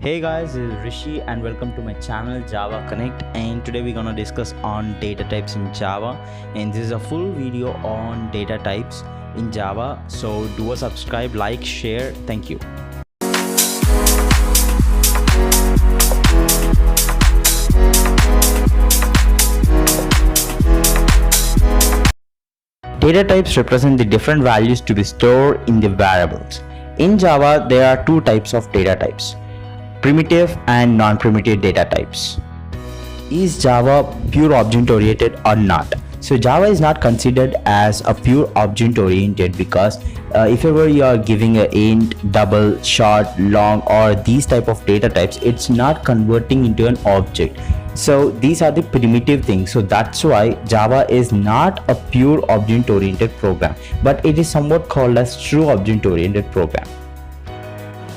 Hey guys, this is Rishi and welcome to my channel Java Connect, and today we're gonna discuss on data types in Java, and this is a full video on data types in Java. So do a subscribe, like, share. Thank you. Data types represent the different values to be stored in the variables. In Java, there are two types of data types: primitive and non-primitive data types. Is Java pure object oriented or not? So Java is not considered as a pure object oriented because if ever you are giving a int, double, short, long, or these type of data types, it's not converting into an object. So these are the primitive things. So that's why Java is not a pure object oriented program, but it is somewhat called as true object oriented program.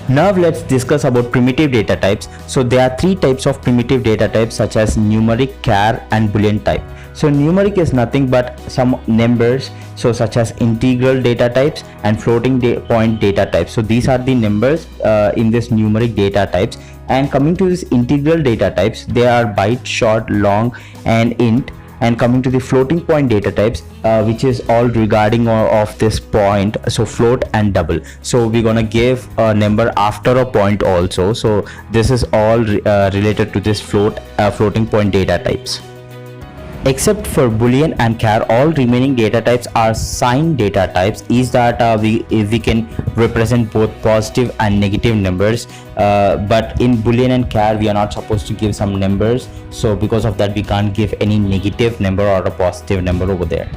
Now let's discuss about primitive data types. So there are three types of primitive data types, such as numeric, char, and boolean type. So numeric is nothing but some numbers, so such as integral data types and floating point data types. So these are the numbers in this numeric data types. And coming to this integral data types, they are byte, short, long, and int. And coming to the floating point data types, which is all regarding of this point, so float and double. So we're gonna give a number after a point also. So this is all related to this floating point data types. Except for boolean and char, all remaining data types are signed data types. Is that we can represent both positive and negative numbers, but in boolean and char we are not supposed to give some numbers. So because of that, we can't give any negative number or a positive number over there.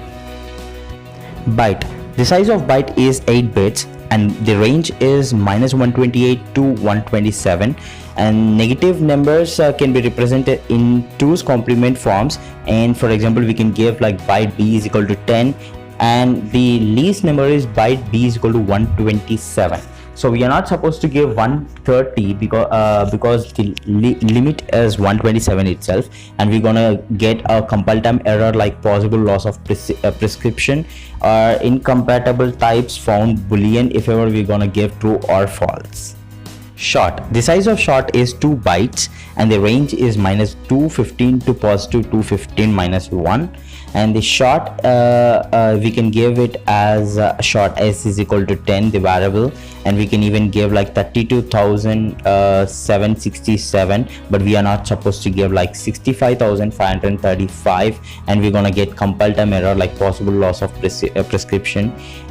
Byte. The size of byte is 8 bits and the range is -128 to 127, and negative numbers can be represented in 2's complement forms. And for example, we can give like byte b is equal to 10, and the least number is byte b is equal to 127. So we are not supposed to give 130 because the limit is 127 itself, and we're gonna get a compile time error like possible loss of prescription or incompatible types found boolean if ever we're gonna give true or false. Short. The size of short is 2 bytes and the range is -215 to +215 -1. And the short we can give it as short s is equal to 10, the variable, and we can even give like 32,767, but we are not supposed to give like 65,535, and we're gonna get compile time error like possible loss of prescription.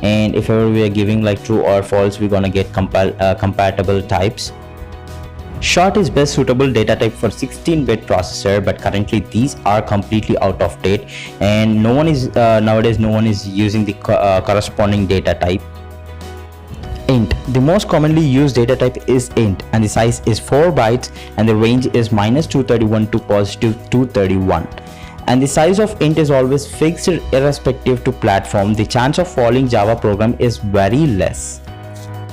And if ever we are giving like true or false, we're gonna get compatible types. Short is best suitable data type for 16-bit processor, but currently these are completely out of date, and no one is nowadays no one is using the corresponding data type. Int. The most commonly used data type is int, and the size is 4 bytes and the range is -231 to +231. And the size of int is always fixed irrespective to platform. The chance of falling Java program is very less.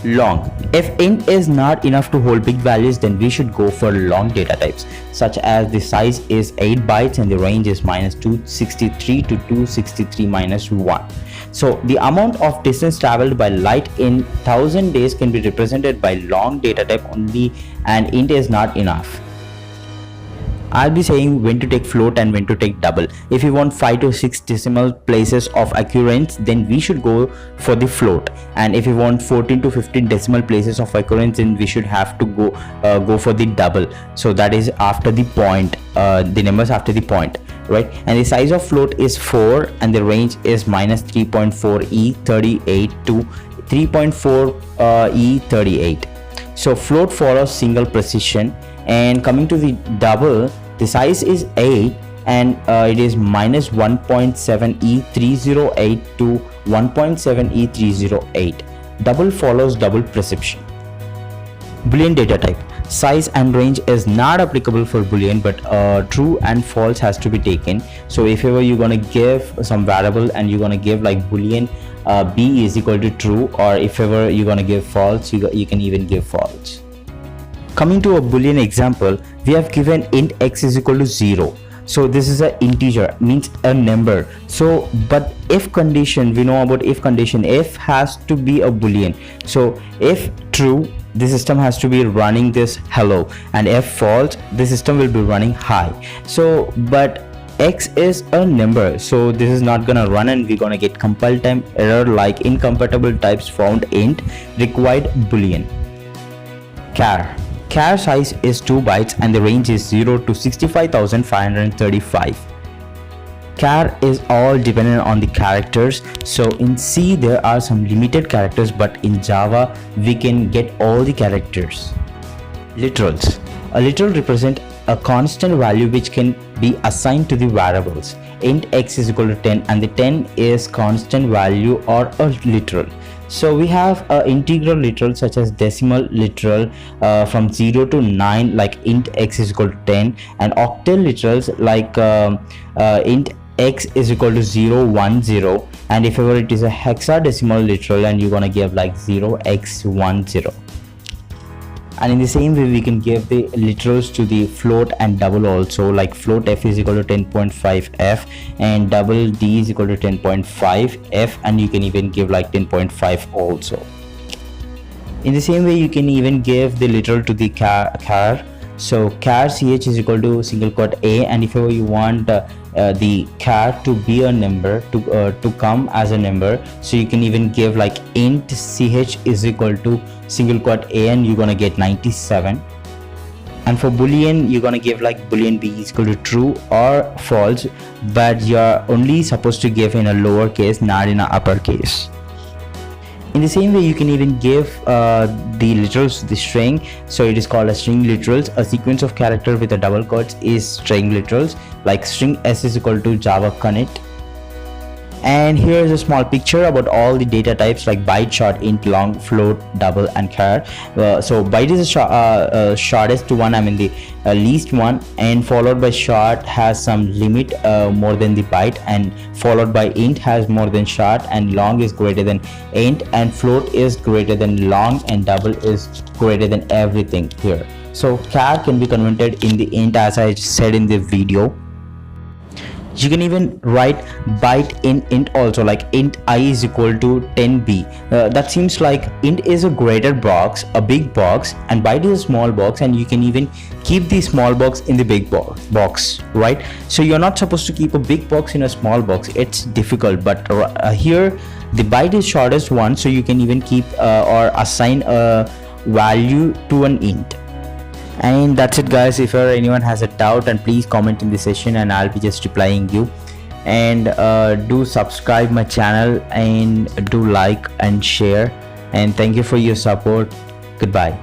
Long. If int is not enough to hold big values, then we should go for long data types, such as the size is 8 bytes and the range is -263 to 263 -1. So the amount of distance traveled by light in 1000 days can be represented by long data type only, and int is not enough. I'll be saying when to take float and when to take double. If you want 5 to 6 decimal places of occurrence, then we should go for the float, and if you want 14 to 15 decimal places of occurrence, then we should have to go for the double. So that is after the point, the numbers after the point, right? And the size of float is 4 and the range is -3.4 E38 to 3.4 E38. So float follows single precision. And coming to the double, the size is 8 and it is -1.7 E308 to 1.7 E308. Double follows double precision. Boolean data type. Size and range is not applicable for boolean, but true and false has to be taken. So if ever you're gonna give some variable and you're gonna give like boolean b is equal to true, or if ever you're gonna give false, you can even give false. Coming to a boolean example, we have given int x is equal to 0. So this is an integer, means a number. So but if condition, we know about if condition, if has to be a boolean. So if true, the system has to be running this hello, and if false, the system will be running hi. So but x is a number, so this is not gonna run, and we're gonna get compile time error like incompatible types found int required boolean. Char size is 2 bytes and the range is 0 to 65,535. Char is all dependent on the characters. So in C there are some limited characters, but in Java we can get all the characters. Literals. A literal represent a constant value which can be assigned to the variables. Int x is equal to 10, and the 10 is constant value or a literal. So we have a integral literal such as decimal literal from 0 to 9 like int x is equal to 10, and octal literals like int x is equal to 0 1 0, and if ever it is a hexadecimal literal, and you're gonna give like 0x10. And in the same way we can give the literals to the float and double also, like float f is equal to 10.5 f and double d is equal to 10.5 f, and you can even give like 10.5 also. In the same way you can even give the literal to the char. So char ch is equal to single quote a, and if ever you want the char to be a number, to come as a number, so you can even give like int ch is equal to single quote a, and you're gonna get 97. And for boolean you're gonna give like boolean b is equal to true or false, but you're only supposed to give in a lowercase, not in a uppercase. In the same way you can even give the literals to the string, so it is called a string literals. A sequence of character with a double quotes is string literals, like string s is equal to java commit. And here is a small picture about all the data types like byte, short, int, long, float, double and char. So byte is the shortest one, I mean the least one, and followed by short has some limit more than the byte, and followed by int has more than short, and long is greater than int, and float is greater than long, and double is greater than everything here. So char can be converted in the int as I said in the video. You can even write byte in int also, like int I is equal to 10b. That seems like int is a greater box, a big box, and byte is a small box, and you can even keep the small box in the big box, right? So you're not supposed to keep a big box in a small box, it's difficult, but here the byte is shortest one, so you can even keep or assign a value to an int. And that's it guys. If anyone has a doubt, and please comment in the session and I'll be just replying you. And do subscribe my channel and do like and share, and thank you for your support. Goodbye.